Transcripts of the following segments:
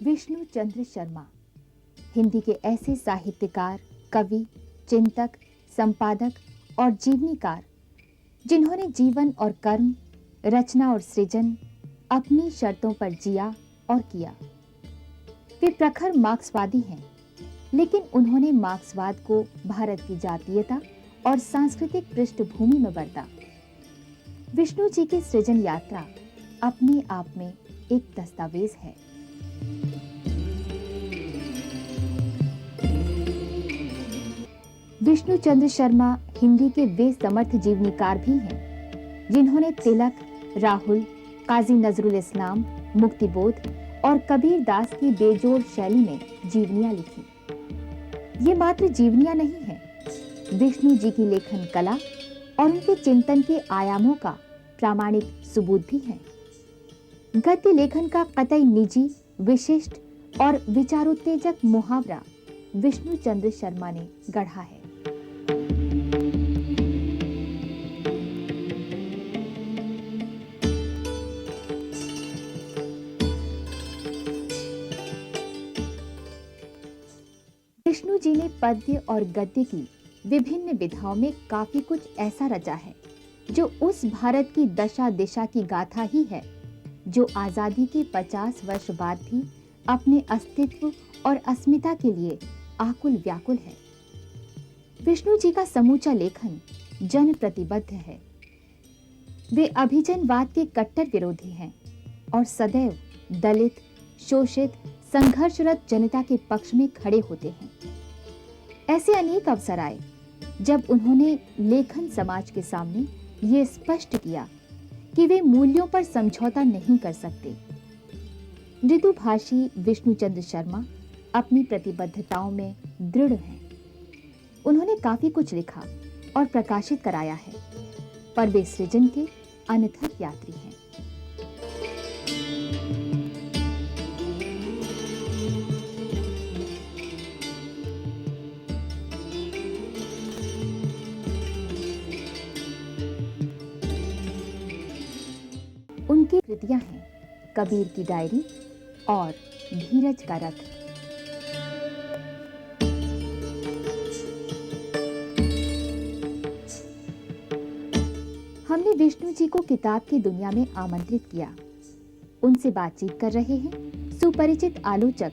विष्णु चंद्र शर्मा हिंदी के ऐसे साहित्यकार, कवि, चिंतक, संपादक और जीवनीकार जिन्होंने जीवन और कर्म, रचना और सृजन अपनी शर्तों पर जिया और किया। वे प्रखर मार्क्सवादी हैं, लेकिन उन्होंने मार्क्सवाद को भारत की जातीयता और सांस्कृतिक पृष्ठभूमि में बरता। विष्णु जी की सृजन यात्रा अपने आप में एक दस्तावेज है। विष्णु चंद्र शर्मा हिंदी के वे समर्थ जीवनीकार भी हैं जिन्होंने तिलक, राहुल, काजी नजरुल इस्लाम, मुक्तिबोध और कबीर दास की बेजोड़ शैली में जीवनियां लिखी। ये मात्र जीवनियां नहीं हैं, विष्णु जी की लेखन कला और उनके चिंतन के आयामों का प्रामाणिक सबूत भी है। गद्य लेखन का कतई निजी, विशिष्ट और विचारोत्तेजक मुहावरा विष्णु चंद्र शर्मा ने गढ़ा है। विष्णु जी ने पद्य और गद्य की विभिन्न विधाओं में काफी कुछ ऐसा रचा है जो उस भारत की दशा दिशा की गाथा ही है जो आजादी के 50 वर्ष बाद भी अपने अस्तित्व और अस्मिता के लिए आकुल व्याकुल है। विष्णु जी का समूचा लेखन जन प्रतिबद्ध है। वे अभिजनवाद के कट्टर विरोधी हैं और सदैव दलित, शोषित, संघर्षरत जनता के पक्ष में खड़े होते हैं। ऐसे अनेक अवसर आए जब उन्होंने लेखन समाज के सामने ये स्पष्ट किया कि वे मूल्यों पर समझौता नहीं कर सकते। मृदुभाषी विष्णु चंद्र शर्मा अपनी प्रतिबद्धताओं में दृढ़ हैं। उन्होंने काफी कुछ लिखा और प्रकाशित कराया है, पर वे सृजन के अनथक यात्री हैं। उनकी कृतियां हैं कबीर की डायरी और धीरज का रथ। हमने विष्णु जी को किताब की दुनिया में आमंत्रित किया। उनसे बातचीत कर रहे हैं सुपरिचित आलोचक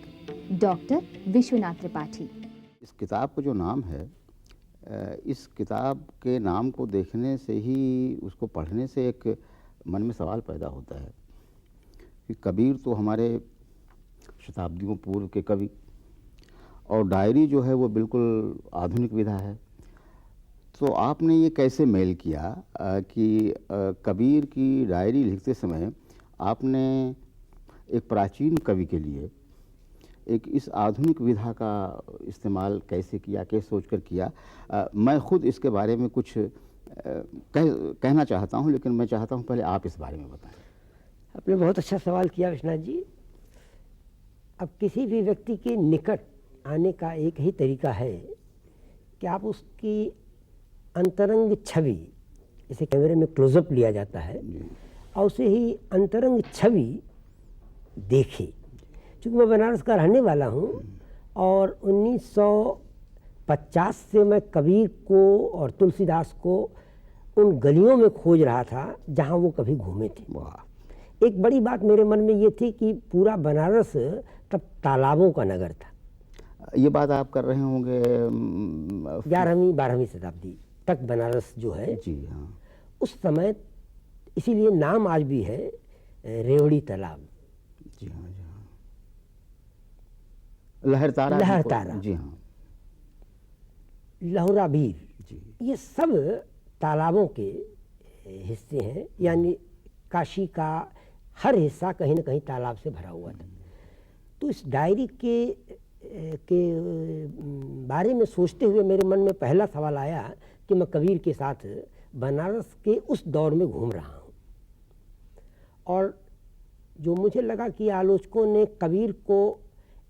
डॉक्टर विश्वनाथ त्रिपाठी। इस किताब का जो नाम है, इस किताब के नाम को देखने से ही, उसको पढ़ने से एक मन में सवाल पैदा होता है कि कबीर तो हमारे शताब्दियों पूर्व के कवि, और डायरी जो है वो बिल्कुल आधुनिक विधा है। तो आपने ये कैसे मेल किया कि कबीर की डायरी लिखते समय आपने एक प्राचीन कवि के लिए एक इस आधुनिक विधा का इस्तेमाल कैसे किया, कैसे सोचकर किया? मैं खुद इसके बारे में कुछ कहना चाहता हूं, लेकिन मैं चाहता हूं पहले आप इस बारे में बताएं। आपने बहुत अच्छा सवाल किया विश्वनाथ जी। अब किसी भी व्यक्ति के निकट आने का एक ही तरीका है कि आप उसकी अंतरंग छवि, इसे कैमरे में क्लोजअप लिया जाता है, और उसे ही अंतरंग छवि देखें। चूँकि मैं बनारस का रहने वाला हूँ और 1950 से मैं कबीर को और तुलसीदास को उन गलियों में खोज रहा था जहाँ वो कभी घूमे थे। वाह। एक बड़ी बात मेरे मन में ये थी कि पूरा बनारस तब तालाबों का नगर था। ये बात आप कर रहे होंगे 11वीं 12वीं शताब्दी तक बनारस जो है, जी हाँ, उस समय, इसीलिए नाम आज भी है रेवड़ी तालाब। जी हाँ, जी हाँ, लहरतारा, जी हाँ, लहुराबीर, जी, ये सब तालाबों के हिस्से हैं। यानी काशी का हर हिस्सा कहीं ना कहीं तालाब से भरा हुआ था। तो इस डायरी के बारे में सोचते हुए मेरे मन में पहला सवाल आया कि मैं कबीर के साथ बनारस के उस दौर में घूम रहा हूँ, और जो मुझे लगा कि आलोचकों ने कबीर को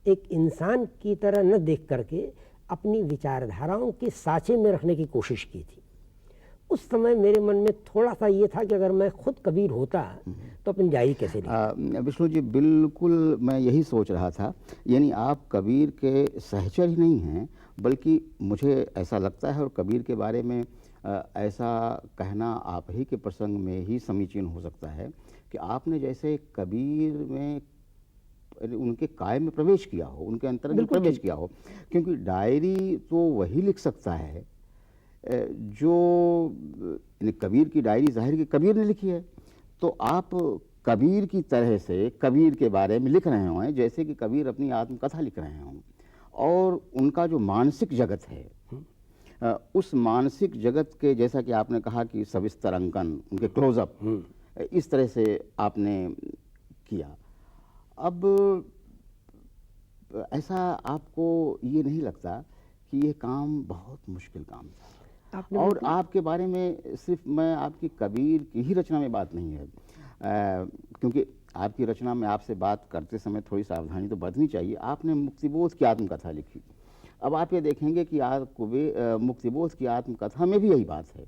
एक इंसान की तरह न देख करके अपनी विचारधाराओं के साँचे में रखने की कोशिश की थी। उस समय मेरे मन में थोड़ा सा ये था कि अगर मैं खुद कबीर होता तो अपनी डायरी कैसे लिखता। विष्णु जी, बिल्कुल मैं यही सोच रहा था। यानी आप कबीर के सहचर ही नहीं हैं, बल्कि मुझे ऐसा लगता है, और कबीर के बारे में ऐसा कहना आप ही के प्रसंग में ही समीचीन हो सकता है कि आपने जैसे कबीर में उनके काय में प्रवेश किया हो, उनके अंतर में प्रवेश किया हो। क्योंकि डायरी तो वही लिख सकता है जो कबीर की डायरी जाहिर कि कबीर ने लिखी है। तो आप कबीर की तरह से कबीर के बारे में लिख रहे हों जैसे कि कबीर अपनी आत्मकथा लिख रहे हों, और उनका जो मानसिक जगत है उस मानसिक जगत के, जैसा कि आपने कहा कि सविस्तर अंकन, उनके क्लोजअप, इस तरह से आपने किया। अब ऐसा आपको ये नहीं लगता कि ये काम बहुत मुश्किल काम था? और आपके बारे में सिर्फ मैं आपकी कबीर की ही रचना में बात नहीं है, क्योंकि आपकी रचना में आपसे बात करते समय थोड़ी सावधानी तो बरतनी चाहिए। आपने मुक्तिबोध की आत्मकथा लिखी। अब आप ये देखेंगे कि मुक्तिबोध की आत्मकथा में भी यही बात है।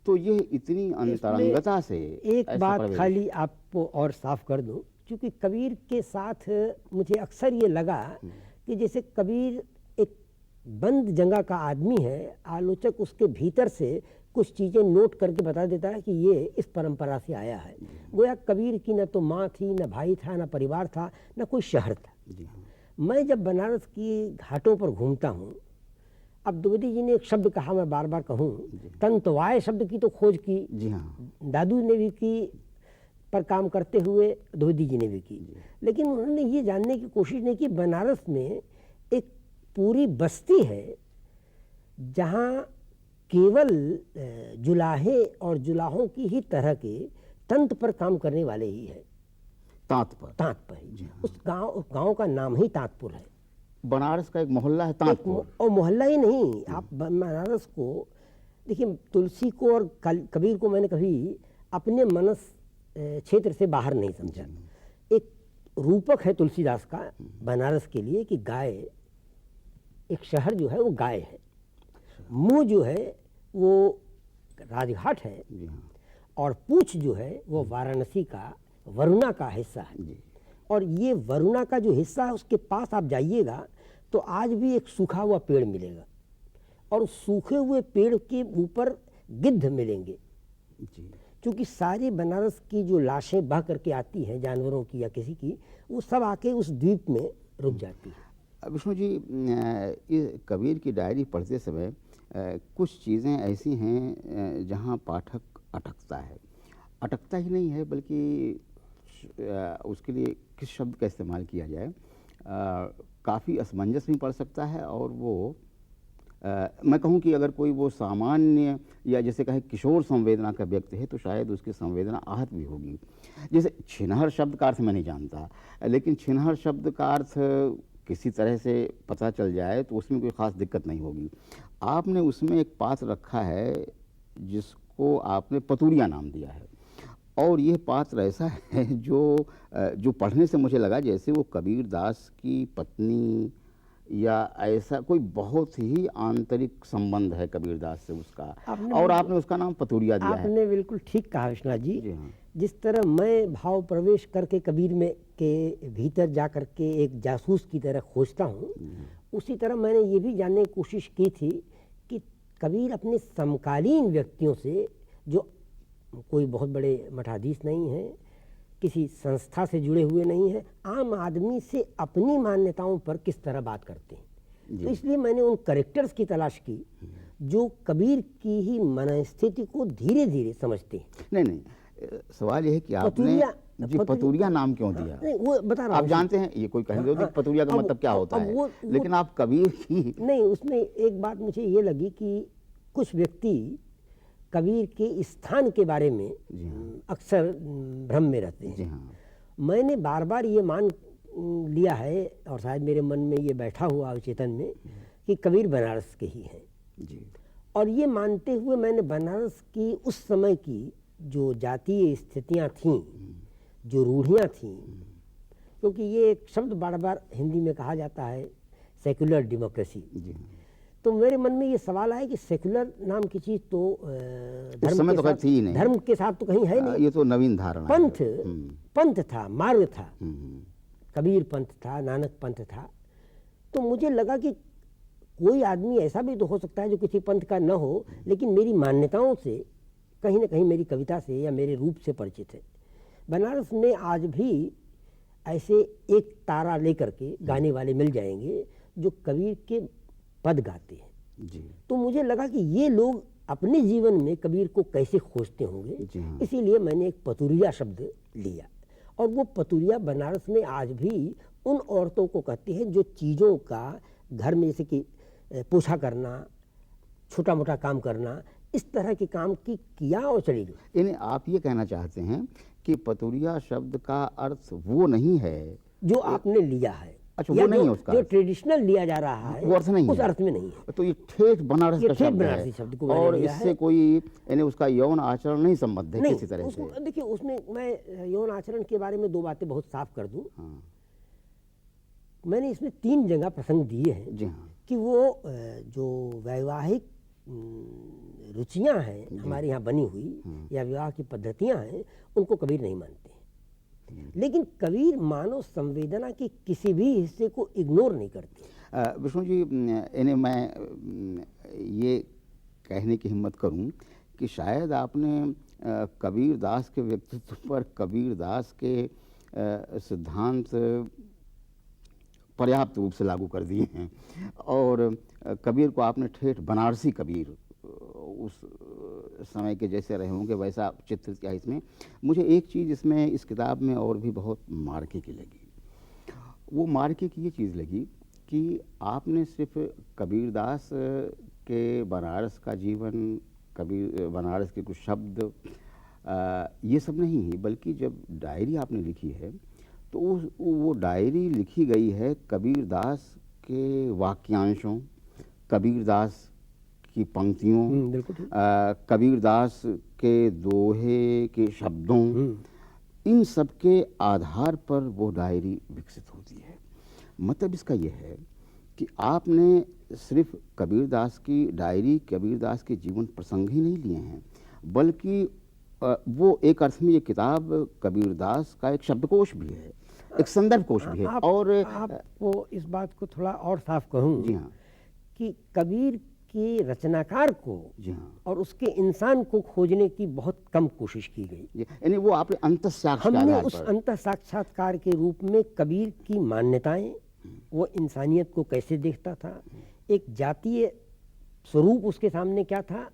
तो ये इतनी अंतरंगता से एक बात खाली आपको और साफ कर दूं, क्योंकि कबीर के साथ मुझे अक्सर ये लगा कि जैसे कबीर एक बंद जगह का आदमी है, आलोचक उसके भीतर से कुछ चीज़ें नोट करके बता देता है कि ये इस परंपरा से आया है। गोया कबीर की न तो माँ थी, न भाई था, न परिवार था, न कोई शहर था। मैं जब बनारस की घाटों पर घूमता हूँ, अब द्विवेदी जी ने एक शब्द कहा, मैं बार बार कहूँ, तंतवाय शब्द की तो खोज की जी हाँ, दादू ने भी की, पर काम करते हुए द्विवेदी जी ने भी की, लेकिन उन्होंने ये जानने की कोशिश नहीं की बनारस में एक पूरी बस्ती है जहाँ केवल जुलाहे और जुलाहों की ही तरह के तंत पर काम करने वाले ही है। तांत पर ही। उस गांव का नाम ही तांतपुर है। बनारस का एक मोहल्ला है तांतपुर। और मोहल्ला ही नहीं, आप बनारस को देखिए, तुलसी को और कबीर को मैंने कभी अपने मनस क्षेत्र से बाहर नहीं समझा। एक रूपक है तुलसीदास का बनारस के लिए कि गाय, एक शहर जो है वो गाय है, मुंह जो है वो राजघाट है, और पूछ जो है वो वाराणसी का वरुणा का हिस्सा है। और ये वरुणा का जो हिस्सा है उसके पास आप जाइएगा तो आज भी एक सूखा हुआ पेड़ मिलेगा, और सूखे हुए पेड़ के ऊपर गिद्ध मिलेंगे। क्योंकि सारी बनारस की जो लाशें बह करके आती हैं जानवरों की या किसी की, वो सब आके उस द्वीप में रुक जाती है। विष्णु जी, कबीर की डायरी पढ़ते समय कुछ चीज़ें ऐसी हैं जहाँ पाठक अटकता है। अटकता ही नहीं है, बल्कि उसके लिए किस शब्द का इस्तेमाल किया जाए, काफ़ी असमंजस भी पड़ सकता है। और वो मैं कहूँ कि अगर कोई वो सामान्य या जैसे कहे किशोर संवेदना का व्यक्ति है तो शायद उसकी संवेदना आहत भी होगी। जैसे छिनहर शब्द का अर्थ मैं नहीं जानता, लेकिन छिनहर शब्द का अर्थ किसी तरह से पता चल जाए तो उसमें कोई ख़ास दिक्कत नहीं होगी। आपने उसमें एक पात्र रखा है जिसको आपने पतूरिया नाम दिया है, और ये पात्र ऐसा है जो पढ़ने से मुझे लगा जैसे वो कबीर दास की पत्नी या ऐसा कोई बहुत ही आंतरिक संबंध है कबीर दास से उसका, और आपने उसका नाम पतूरिया दिया है। आपने बिल्कुल ठीक कहा विश्वनाथ जी। हाँ। जिस तरह मैं भाव प्रवेश करके कबीर में के भीतर जा करके एक जासूस की तरह खोजता हूँ, उसी तरह मैंने ये भी जानने की कोशिश की थी कि कबीर अपने समकालीन व्यक्तियों से, जो कोई बहुत बड़े मठाधीश नहीं है, किसी संस्था से जुड़े हुए नहीं हैं, आम आदमी से अपनी मान्यताओं पर किस तरह बात करते हैं। तो इसलिए मैंने उन करेक्टर्स की तलाश की जो कबीर की ही मनस्थिति को धीरे धीरे समझते हैं। नहीं, सवाल यह है कि आपने पतूरिया नाम क्यों दिया? नहीं, वो बता रहा हूँ। आप जानते हैं, ये कोई कहेंगे कि पतूरिया का मतलब क्या होता है, लेकिन आप कबीर की नहीं, उसमें एक बात मुझे ये लगी कि कुछ व्यक्ति कबीर के स्थान के बारे में अक्सर भ्रम में रहते हैं। हाँ। मैंने बार बार ये मान लिया है, और शायद मेरे मन में ये बैठा हुआ चेतन में, कि कबीर बनारस के ही हैं जी। और ये मानते हुए मैंने बनारस की उस समय की जो जातीय स्थितियाँ थीं, जो रूढ़ियाँ थीं, क्योंकि ये एक शब्द बार बार हिंदी में कहा जाता है, सेक्युलर डेमोक्रेसी। तो मेरे मन में ये सवाल आया कि सेकुलर नाम की चीज तो उस समय तो खैर थी ही नहीं। धर्म के साथ तो कहीं है नहीं। ये तो नवीन धारणा है। पंथ, पंथ था, मार्ग था, हम्म, कबीर पंथ था, नानक पंथ था। तो मुझे लगा कि कोई आदमी ऐसा भी तो हो सकता है जो किसी पंथ का न हो, लेकिन मेरी मान्यताओं से कहीं ना कहीं, मेरी कविता से या मेरे रूप से परिचित है। बनारस में आज भी ऐसे एक तारा लेकर के गाने वाले मिल जाएंगे जो कबीर के पद गाते हैं। जी तो मुझे लगा कि ये लोग अपने जीवन में कबीर को कैसे खोजते होंगे। जी हाँ। इसीलिए मैंने एक पतुरिया शब्द लिया, और वो पतुरिया बनारस में आज भी उन औरतों को कहते हैं जो चीज़ों का घर में, जैसे कि पोछा करना, छोटा मोटा काम करना, इस तरह के काम की किया और चली गई। यानी आप ये कहना चाहते हैं कि पतुरिया शब्द का अर्थ वो नहीं है जो आपने लिया है। अच्छा, या वो नहीं जो, है उसका जो अर्थ। ट्रेडिशनल लिया जा रहा है वो अर्थ नहीं उस है। अर्थ में नहीं है। तो ये ठेठ बनारस ये का ठेठ शब्द बनारसी है शब्द को मैंने और लिया इससे है। कोई यानी उसका यौन आचरण नहीं संबद्ध है नहीं, किसी तरह से। उसको देखिए, उसमें मैं यौन आचरण के बारे में दो बातें बहुत साफ कर दूं। हाँ मैंने इसमें 3 जगह प्रसंग दिए हैं जी हाँ कि वो जो वैवाहिक रुचियां हैं हमारे यहाँ बनी हुई या विवाह की पद्धतियां हैं, उनको कबीर नहीं मानते। लेकिन कबीर मानव संवेदना के किसी भी हिस्से को इग्नोर नहीं करते। विष्णु जी, यानी मैं ये कहने की हिम्मत करूं कि शायद आपने कबीर दास के व्यक्तित्व पर कबीर दास के सिद्धांत पर्याप्त रूप से लागू कर दिए हैं, और कबीर को आपने ठेठ बनारसी कबीर उस समय के जैसे रहे होंगे वैसा चित्रित किया। इसमें मुझे एक चीज़ इसमें इस किताब में और भी बहुत मार्के की लगी। वो मार्के की ये चीज़ लगी कि आपने सिर्फ कबीर दास के बनारस का जीवन, कबीर बनारस के कुछ शब्द, ये सब नहीं है, बल्कि जब डायरी आपने लिखी है तो वो डायरी लिखी गई है कबीर दास के वाक्यांशों, कबीर दास की पंक्तियों, बिल्कुल ठीक। कबीर दास के दोहे के शब्दों, इन सब के आधार पर वो डायरी विकसित होती है। मतलब इसका यह है कि आपने सिर्फ कबीर दास की डायरी, कबीर दास के जीवन प्रसंग ही नहीं लिए हैं, बल्कि वो एक अर्थ में ये किताब कबीर दास का एक शब्दकोश भी है, एक संदर्भ कोश भी है। और आपको इस बात को थोड़ा और साफ कहूँ जी हाँ कि कबीर के रचनाकार को जी हाँ और उसके इंसान को खोजने की बहुत कम कोशिश की गई। यानी वो आपने अंतःसाक्ष्य के हमने आधार उस पर अंतः साक्षात्कार के रूप में कबीर की मान्यताएं, वो इंसानियत को कैसे देखता था, एक जातीय स्वरूप उसके सामने क्या था,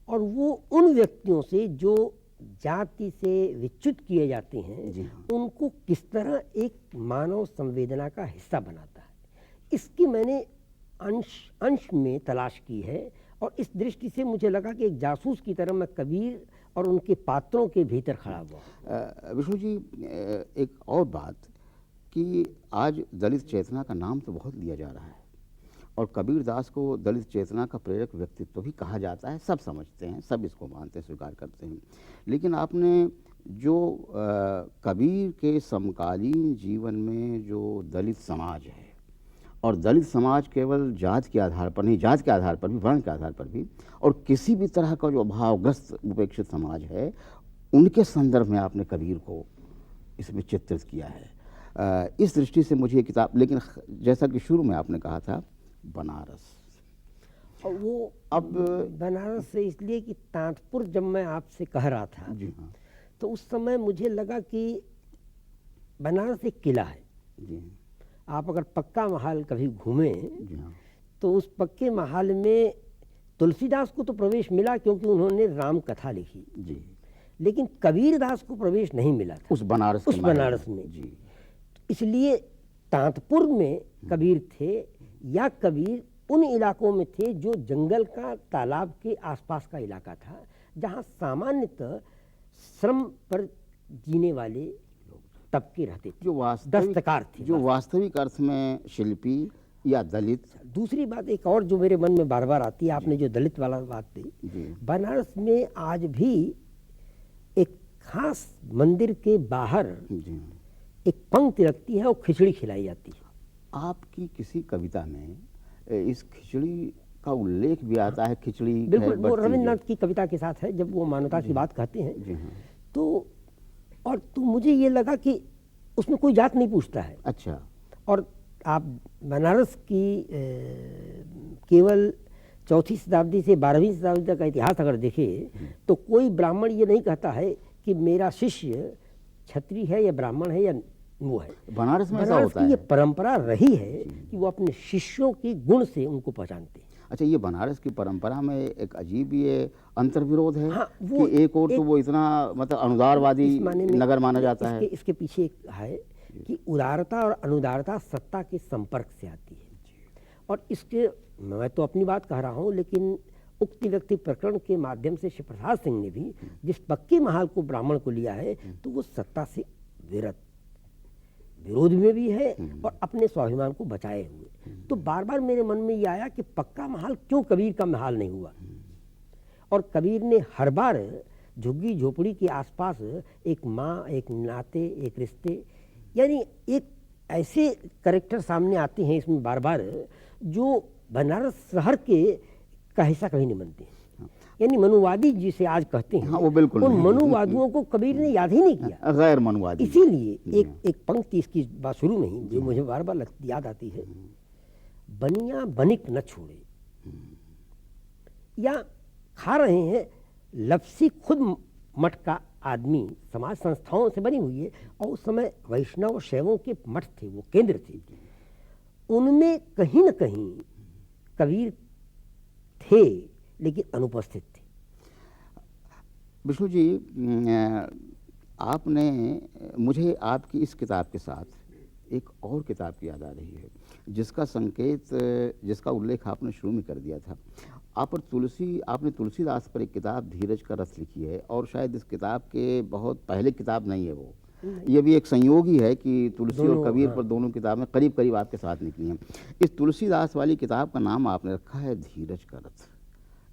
और वो उन व्यक्तियों से जो जाति से विच्युत किए जाते हैं जी हाँ। उनको किस तरह एक मानव संवेदना का हिस्सा बनाता है, इसकी मैंने अंश में तलाश की है। और इस दृष्टि से मुझे लगा कि एक जासूस की तरह मैं कबीर और उनके पात्रों के भीतर खड़ा हुआ। विष्णु जी, एक और बात कि आज दलित चेतना का नाम तो बहुत लिया जा रहा है, और कबीर दास को दलित चेतना का प्रेरक व्यक्तित्व भी कहा जाता है, सब समझते हैं, सब इसको मानते हैं, स्वीकार करते हैं। लेकिन आपने जो कबीर के समकालीन जीवन में जो दलित समाज है, और दलित समाज केवल जात के आधार पर नहीं, जात के आधार पर भी, वर्ण के आधार पर भी, और किसी भी तरह का जो अभावग्रस्त उपेक्षित समाज है, उनके संदर्भ में आपने कबीर को इसमें चित्रित किया है। इस दृष्टि से मुझे ये किताब, लेकिन जैसा कि शुरू में आपने कहा था बनारस, और वो अब बनारस से इसलिए कि तांतपुर जब मैं आपसे कह रहा था जी हाँ तो उस समय मुझे लगा कि बनारस एक किला है। जी आप अगर पक्का महल कभी घूमें जी हाँ तो उस पक्के महल में तुलसीदास को तो प्रवेश मिला क्योंकि उन्होंने राम कथा लिखी, जी, लेकिन कबीर दास को प्रवेश नहीं मिला था उस बनारस उस के महल बनारस में। जी इसलिए तांतपुर में कबीर थे, या कबीर उन इलाकों में थे जो जंगल का, तालाब के आसपास का इलाका था, जहाँ सामान्यतः श्रम पर जीने वाले तबके रहते थे, जो दस्तकार थे। जो वास्तविक अर्थ में शिल्पी या दलित। दूसरी बात एक और जो मेरे मन में बार बार आती है, आपने जो दलित वाला बात दी, जी बनारस में आज भी एक खास मंदिर के बाहर जी एक पंक्ति लगती है और खिचड़ी खिलाई जाती है। आपकी किसी कविता में इस खिचड़ी का उल्लेख भी आता है, खिचड़ी बिल्कुल है, वो बढ़ती रविन्द्रनाथ है। की कविता के साथ है, जब वो मानवता की बात कहते हैं। जी हाँ। तो मुझे ये लगा कि उसमें कोई जात नहीं पूछता है। अच्छा। और आप बनारस की केवल 4वीं शताब्दी से 12वीं शताब्दी तक का इतिहास अगर देखें तो कोई ब्राह्मण ये नहीं कहता है कि मेरा शिष्य क्षत्रिय है या ब्राह्मण है या वो है। बनारस में ऐसा बनारस होता की ये है। परंपरा रही है कि वो अपने शिष्यों के गुण से उनको पहचानते हैं। अच्छा, ये बनारस की परंपरा में एक अजीब ये अंतर्विरोध है। हाँ, वो कि एक और तो वो इतना मतलब अनुदारवादी इस माने में नगर माना जाता है। इसके पीछे एक है कि उदारता और अनुदारता सत्ता के संपर्क से आती है। और इसके मैं तो अपनी बात कह रहा हूँ, लेकिन उक्त व्यक्ति प्रकरण के माध्यम से श्री प्रसाद सिंह ने भी जिस पक्की महाल को ब्राह्मण को लिया है तो वो सत्ता से विरोध में भी है और अपने स्वाभिमान को बचाए हुए। तो बार बार मेरे मन में ये आया कि पक्का महाल क्यों कबीर का महाल नहीं हुआ। और कबीर ने हर बार झुग्गी झोपड़ी के आसपास एक माँ, एक नाते, एक रिश्ते, यानी एक ऐसे कैरेक्टर सामने आते हैं इसमें बार बार जो बनारस शहर के का हिस्सा कभी नहीं बनते। यानी मनुवादी जिसे आज कहते हैं, हाँ, वो बिल्कुल उन नहीं। मनुवादियों को कबीर ने याद ही नहीं किया। गैर मनुवादी। इसीलिए एक पंक्ति इसकी बात शुरू में ही जो मुझे बार बार याद आती है, बनिया बनिक न छोड़े, या खा रहे हैं लपसी खुद मठ का आदमी, समाज संस्थाओं से बनी हुई है। और उस समय वैष्णव और शैवों के मठ थे, वो केंद्र थे, उनमें कहीं न कहीं कबीर थे लेकिन अनुपस्थित थे। विष्णु जी, आपने मुझे आपकी इस किताब के साथ एक और किताब की याद आ रही है जिसका उल्लेख आपने शुरू में कर दिया था। आपने तुलसीदास पर एक किताब धीरज का रस लिखी है, और शायद इस किताब के बहुत पहले किताब नहीं है वो, ये भी एक संयोग ही है कि तुलसी और कबीर पर दोनों किताबें करीब करीब आपके साथ निकली हैं। इस तुलसीदास वाली किताब का नाम आपने रखा है धीरज का रथ।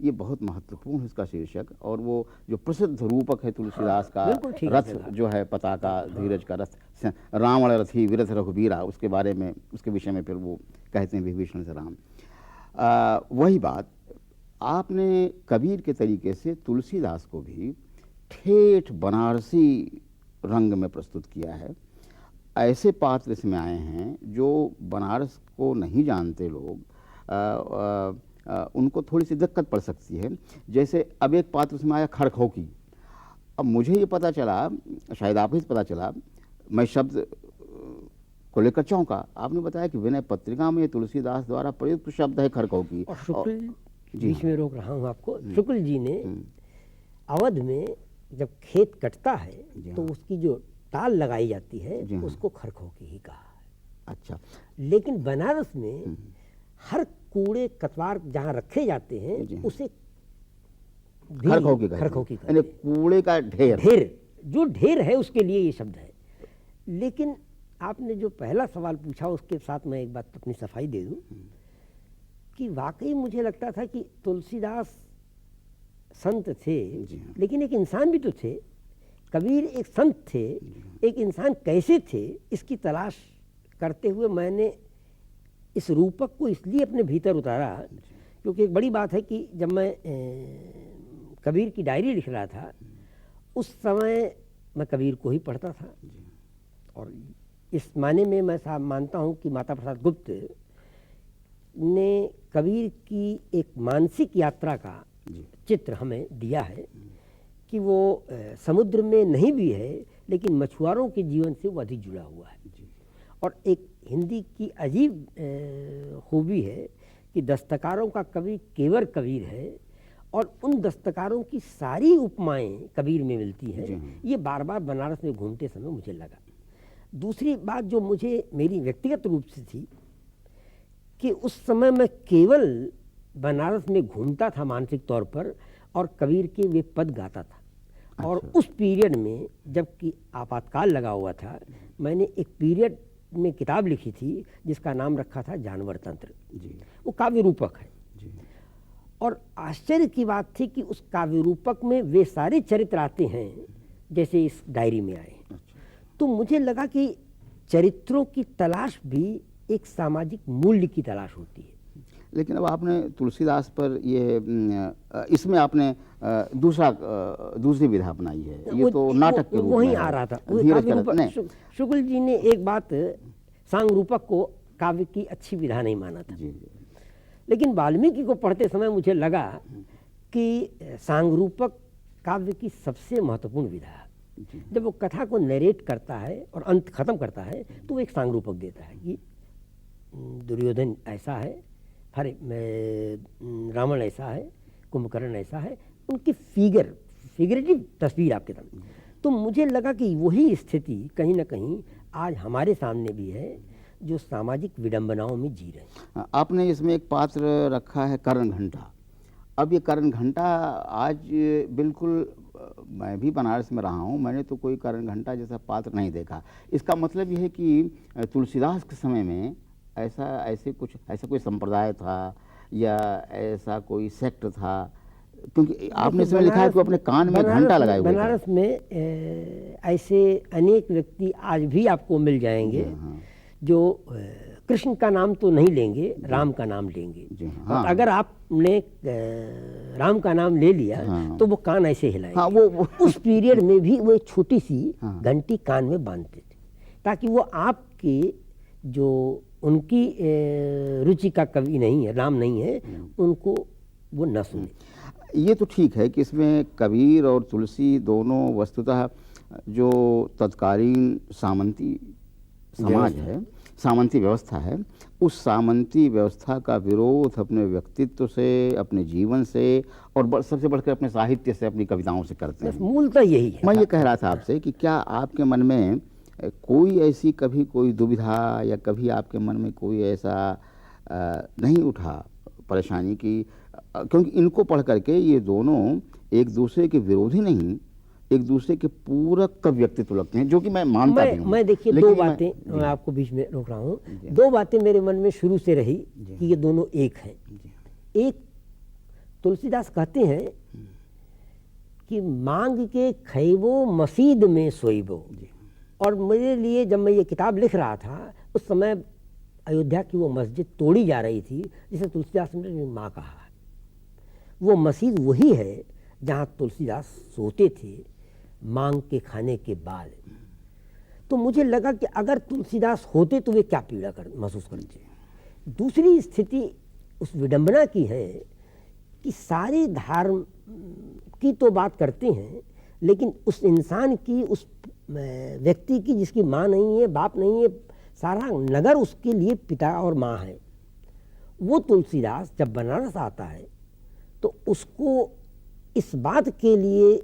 ये बहुत महत्वपूर्ण है इसका शीर्षक, और वो जो प्रसिद्ध रूपक है तुलसीदास का रथ जो है पताका धीरज का रथ, रावण रथी विरथ रघुबीरा, उसके बारे में, उसके विषय में फिर वो कहते हैं विभीषण से राम। वही बात आपने कबीर के तरीके से तुलसीदास को भी ठेठ बनारसी रंग में प्रस्तुत किया है। ऐसे पात्र इसमें आए हैं जो बनारस को नहीं जानते लोग, उनको थोड़ी सी दिक्कत पड़ सकती है। जैसे अब एक पात्र उसमें आया खड़खो की। अब मुझे ये पता चला, शायद आप ही से पता चला, मैं शब्द को लेकर चौंका। आपने बताया कि विनय पत्रिका में तुलसीदास द्वारा प्रयुक्त शब्द है खड़खो की। और शुक्ल, बीच में रोक रहा हूँ आपको, शुक्ल जी ने अवध में जब खेत कटता है तो उसकी जो टाल लगाई जाती है उसको खड़खो की ही कहा है। अच्छा। लेकिन बनारस में हर कूड़े कतवार जहाँ रखे जाते हैं उसे खड़खो की यानी कूड़े का ढेर, जो ढेर है उसके लिए ये शब्द है। लेकिन आपने जो पहला सवाल पूछा उसके साथ मैं एक बात अपनी सफाई दे दूं कि वाकई मुझे लगता था कि तुलसीदास संत थे, लेकिन एक इंसान भी तो थे। कबीर एक संत थे, एक इंसान कैसे थे इसकी तलाश करते हुए मैंने इस रूपक को इसलिए अपने भीतर उतारा, क्योंकि एक बड़ी बात है कि जब मैं कबीर की डायरी लिख रहा था उस समय मैं कबीर को ही पढ़ता था। और इस माने में मैं साहब मानता हूँ कि माता प्रसाद गुप्त ने कबीर की एक मानसिक यात्रा का चित्र हमें दिया है कि वो समुद्र में नहीं भी है लेकिन मछुआरों के जीवन से वो अधिक जुड़ा हुआ है। और एक हिंदी की अजीब खूबी है कि दस्तकारों का कवि केवल कबीर है, और उन दस्तकारों की सारी उपमाएं कबीर में मिलती हैं। ये बार बार बनारस में घूमते समय मुझे लगा। दूसरी बात जो मुझे मेरी व्यक्तिगत रूप से थी कि उस समय मैं केवल बनारस में घूमता था मानसिक तौर पर और कबीर के वे पद गाता था। अच्छा। और उस पीरियड में जबकि आपातकाल लगा हुआ था, मैंने एक पीरियड में किताब लिखी थी जिसका नाम रखा था जानवर तंत्र। वो काव्य रूपक है। और आश्चर्य की बात थी कि उस काव्य रूपक में वे सारे चरित्र आते हैं जैसे इस डायरी में आए। तो मुझे लगा कि चरित्रों की तलाश भी एक सामाजिक मूल्य की तलाश होती है। लेकिन अब आपने तुलसीदास पर इसमें आपने दूसरी विधा अपनाई है। ये तो नाटक के रूप वहीं में आ रहा था। धीरज चरक ने शुक्ल जी ने एक बात सांग रूपक को काव्य की अच्छी विधा नहीं माना था। जी। लेकिन वाल्मीकि को पढ़ते समय मुझे लगा कि सांग रूपक काव्य की सबसे महत्वपूर्ण विधा है। जब वो कथा को नरेट करता है और अंत खत्म करता है तो वो एक सांग रूपक देता है कि दुर्योधन ऐसा है, रावण ऐसा है, कुंभकर्ण ऐसा है, उनकी फिगरेटिव तस्वीर आपके सामने। तो मुझे लगा कि वही स्थिति कहीं ना कहीं आज हमारे सामने भी है, जो सामाजिक विडंबनाओं में जी रहे हैं। आपने इसमें एक पात्र रखा है कर्ण घंटा। अब ये कर्ण घंटा आज बिल्कुल, मैं भी बनारस में रहा हूँ, मैंने तो कोई कर्ण घंटा जैसा पात्र नहीं देखा। इसका मतलब ये है कि तुलसीदास के समय में ऐसा कोई संप्रदाय था या ऐसा कोई सेक्ट था, क्योंकि आपने इसमें लिखा है कि अपने कान में घंटा लगाए हुए थे। बनारस में ऐसे अनेक व्यक्ति आज भी आपको मिल जाएंगे जो कृष्ण का नाम तो नहीं लेंगे, राम का नाम लेंगे। और अगर आपने राम का नाम ले लिया तो वो कान ऐसे हिलाएंगे। वो उस पीरियड में भी वो एक छोटी सी घंटी कान में बांधते थे ताकि वो आपके जो उनकी रुचि का कवि नहीं है, राम नहीं है, उनको वो न सुने। ये तो ठीक है कि इसमें कबीर और तुलसी दोनों वस्तुतः जो तत्कालीन सामंती समाज है, सामंती व्यवस्था है, उस सामंती व्यवस्था का विरोध अपने व्यक्तित्व से, अपने जीवन से और सबसे बढ़कर अपने साहित्य से, अपनी कविताओं से करते हैं। मूलतः यही है। मैं ये कह रहा था आपसे कि क्या आपके मन में कोई ऐसी कभी कोई दुविधा या कभी आपके मन में कोई ऐसा नहीं उठा परेशानी की, क्योंकि इनको पढ़ करके ये दोनों एक दूसरे के विरोधी नहीं, एक दूसरे के पूरक का व्यक्तित्व लगते हैं, जो कि मैं मानता भी हूं। मैं देखिए दो बातें, मैं आपको बीच में रोक रहा हूँ, दो बातें मेरे मन में शुरू से रही कि ये दोनों एक हैं। एक, तुलसीदास कहते हैं कि मांग के खैबो मसीद में सोईबो। और मेरे लिए जब मैं ये किताब लिख रहा था उस समय अयोध्या की वो मस्जिद तोड़ी जा रही थी जिसे तुलसीदास ने माँ कहा है। वो मस्जिद वही है जहाँ तुलसीदास सोते थे मांग के खाने के बाद। तो मुझे लगा कि अगर तुलसीदास होते तो वे क्या पीड़ा महसूस करते। दूसरी स्थिति उस विडंबना की है कि सारे धर्म की तो बात करते हैं, लेकिन उस इंसान की, उस व्यक्ति की जिसकी माँ नहीं है, बाप नहीं है, सारा नगर उसके लिए पिता और माँ है, वो तुलसीदास जब बनारस आता है तो उसको इस बात के लिए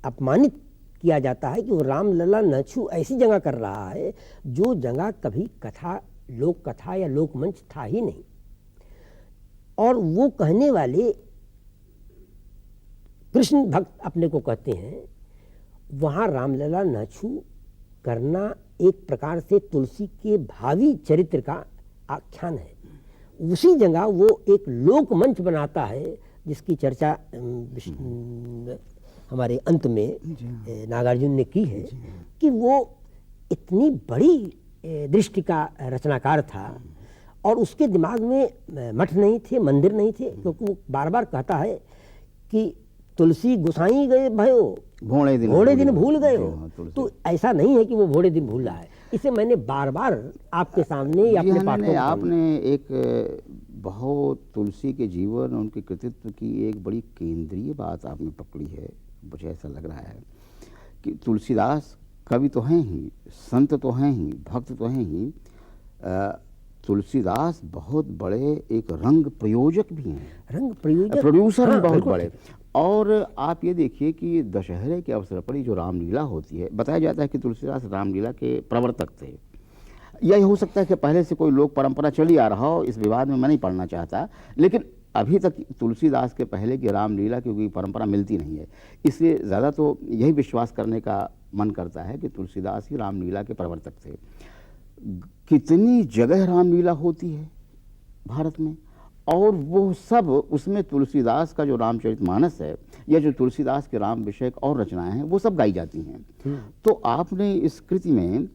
अपमानित किया जाता है कि वो रामलला नछू ऐसी जगह कर रहा है जो जगह कभी कथा, लोक कथा या लोकमंच था ही नहीं। और वो कहने वाले कृष्ण भक्त अपने को कहते हैं, वहाँ रामलला नछू करना एक प्रकार से तुलसी के भावी चरित्र का आख्यान है। उसी जगह वो एक लोकमंच बनाता है जिसकी चर्चा हमारे अंत में नागार्जुन ने की है कि वो इतनी बड़ी दृष्टि का रचनाकार था और उसके दिमाग में मठ नहीं थे, मंदिर नहीं थे, क्योंकि वो बार बार कहता है कि तुलसी गुसाई गए भयो भोड़े दिन भूल गए हो। तो ऐसा नहीं है कि वो भोड़े दिन भूल रहा है। इसे मैंने बार बार आपके सामने या अपने पाठकों आपने एक बहुत तुलसी के जीवन, उनके कृतित्व की एक बड़ी केंद्रीय बात आपने पकड़ी है। मुझे ऐसा लग रहा है कि तुलसीदास कवि तो हैं ही, संत तो हैं ही, भक्त तो हैं ही, तुलसीदास बहुत बड़े एक रंग प्रयोजक भी हैं, रंग प्रयोजक, प्रोड्यूसर भी बहुत बड़े। और आप ये देखिए कि दशहरे के अवसर पर जो रामलीला होती है, बताया जाता है कि तुलसीदास रामलीला के प्रवर्तक थे। यह हो सकता है कि पहले से कोई लोक परंपरा चली आ रहा हो, इस विवाद में मैं नहीं पढ़ना चाहता, लेकिन अभी तक तुलसीदास के पहले की रामलीला की कोई परंपरा मिलती नहीं है। इसलिए ज़्यादा तो यही विश्वास करने का मन करता है कि तुलसीदास ही रामलीला के प्रवर्तक थे। कितनी जगह रामलीला होती है भारत में, और वो सब, उसमें तुलसीदास का जो रामचरितमानस है या जो तुलसीदास के राम विषयक और रचनाएं हैं वो सब गाई जाती हैं। तो आपने इस कृति में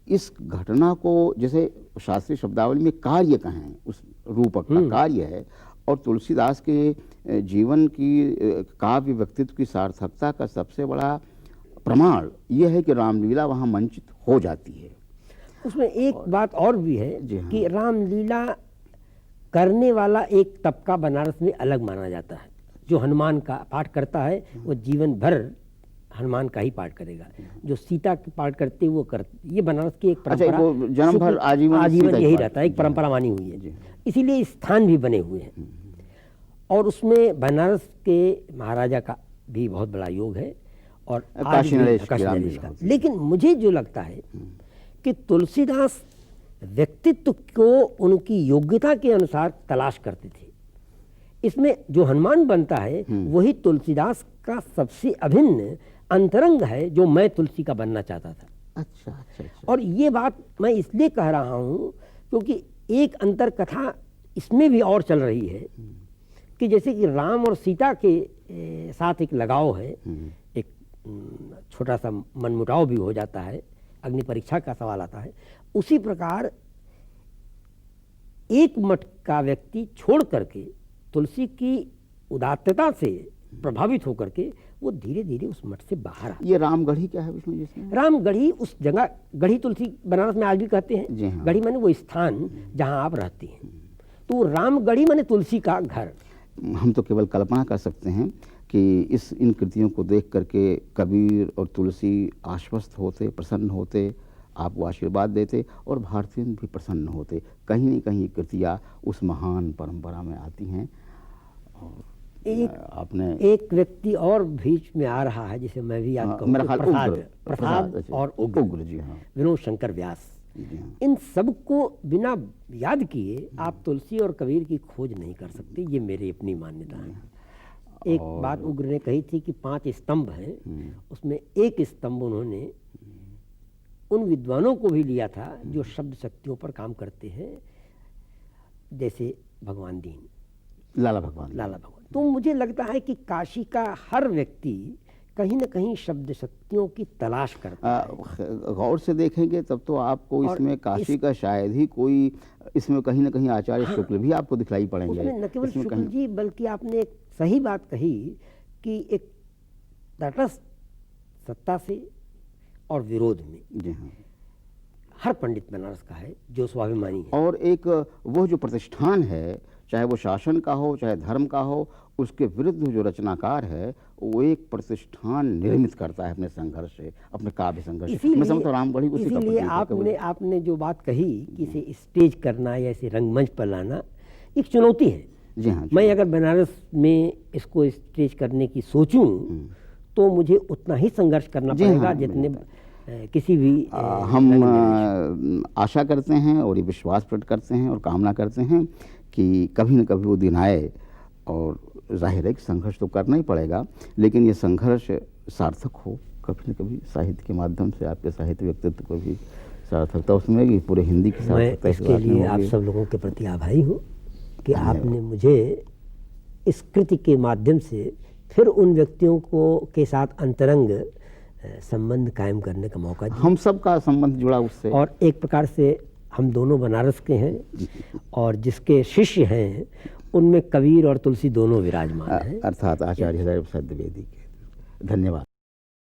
इस घटना को, जैसे शास्त्रीय शब्दावली में कार्य कहें, उस रूपक का कार्य है। और तुलसीदास के जीवन की काव्य व्यक्तित्व की सार्थकता का सबसे बड़ा प्रमाण यह है कि रामलीला वहाँ मंचित हो जाती है। उसमें एक बात और भी है हाँ। कि रामलीला करने वाला एक तबका बनारस में अलग माना जाता है। जो हनुमान का पाठ करता है वो जीवन भर हनुमान का ही पाठ करेगा, जो सीता के पाठ करते वो ये बनारस की एक परंपरा, वो जन्म भर आजीवन यही रहता है, एक परंपरा मानी हुई है। इसीलिए स्थान भी बने हुए हैं और उसमें बनारस के महाराजा का भी बहुत बड़ा योग है और काशी नरेश का। लेकिन मुझे जो लगता है कि तुलसीदास व्यक्तित्व को उनकी योग्यता के अनुसार तलाश करते थे। इसमें जो हनुमान बनता है वही तुलसीदास का सबसे अभिन्न अंतरंग है, जो मैं तुलसी का बनना चाहता था। अच्छा। और ये बात मैं इसलिए कह रहा हूँ क्योंकि एक अंतर कथा इसमें भी और चल रही है कि जैसे कि राम और सीता के साथ एक लगाव है, एक छोटा सा मनमुटाव भी हो जाता है, अग्नि परीक्षा का सवाल आता है। उसी प्रकार एक मठ का व्यक्ति छोड़ करके तुलसी की उदात्तता से प्रभावित होकर के वो धीरे धीरे उस मठ से बाहर आ। ये रामगढ़ी क्या है विष्णु जी? रामगढ़ी उस जगह, गढ़ी तुलसी बनारस में आज भी कहते हैं। जी हाँ। गढ़ी माने वो स्थान जहां आप रहती हैं, तो रामगढ़ी माने तुलसी का घर। हम तो केवल कल्पना कर सकते हैं कि इन कृतियों को देख करके कबीर और तुलसी आश्वस्त होते, प्रसन्न होते, आपको आशीर्वाद देते और भारतीय भी प्रसन्न होते। कहीं न कहीं कृतियाँ उस महान परंपरा में आती हैं। और एक व्यक्ति और बीच में आ रहा है जिसे मैं भी याद करूँ, प्रसाद और उग्र। जी हाँ, विनोद शंकर व्यास। इन सब को बिना याद किए आप तुलसी और कबीर की खोज नहीं कर सकते, ये मेरी अपनी मान्यता है। एक बात उग्र ने कही थी कि 5 स्तंभ हैं, उसमें एक स्तंभ उन्होंने उन विद्वानों को भी लिया था जो शब्द शक्तियों पर काम करते हैं, जैसे भगवान दीन, लाला भगवान। तो मुझे लगता है कि काशी का हर व्यक्ति कहीं न कहीं शब्द शक्तियों की तलाश करता है। गौर से देखेंगे तब तो आपको इसमें काशी का शायद ही कोई, इसमें कहीं न कहीं आचार्य शुक्ल भी आपको दिखलाई पड़ेंगे। उसमें न केवल शुक्ल जी, बल्कि आपने एक सही बात कही कि एक तटस्थ सत्ता से और विरोध में। जी हाँ, हर पंडित बनारस का है जो स्वाभिमानी है। और एक वो जो प्रतिष्ठान है, चाहे वो शासन का हो चाहे धर्म का हो, उसके विरुद्ध जो रचनाकार है वो एक प्रतिष्ठान निर्मित करता है अपने संघर्ष से, अपने काव्य संघर्ष से। मैं समझता हूँ रामगढ़ी उसी का प्रतीक है। आपने जो बात कही कि इसे स्टेज करना या इसे रंगमंच पर लाना एक चुनौती है। जी हाँ, मैं अगर बनारस में इसको स्टेज करने की सोचूं तो मुझे उतना ही संघर्ष करना पड़ेगा जितने किसी भी। हम आशा करते हैं और ये विश्वास प्रकट करते हैं और कामना करते हैं कि कभी न कभी वो दिन आए, और जाहिर है कि संघर्ष तो करना ही पड़ेगा, लेकिन ये संघर्ष सार्थक हो कभी न कभी। साहित्य के माध्यम से आपके साहित्य व्यक्तित्व को भी सार्थकता उसमें भी, पूरे हिंदी की सार्थकता। इसके लिए आप सब लोगों के प्रति आभारी हूँ कि आपने मुझे इस कृति के माध्यम से फिर उन व्यक्तियों को के साथ अंतरंग संबंध कायम करने का मौका दिया। हम सब का संबंध जुड़ा उससे, और एक प्रकार से हम दोनों बनारस के हैं और जिसके शिष्य हैं उनमें कबीर और तुलसी दोनों विराजमान हैं, अर्थात आचार्य हृदय प्रसाद द्विवेदी के। धन्यवाद।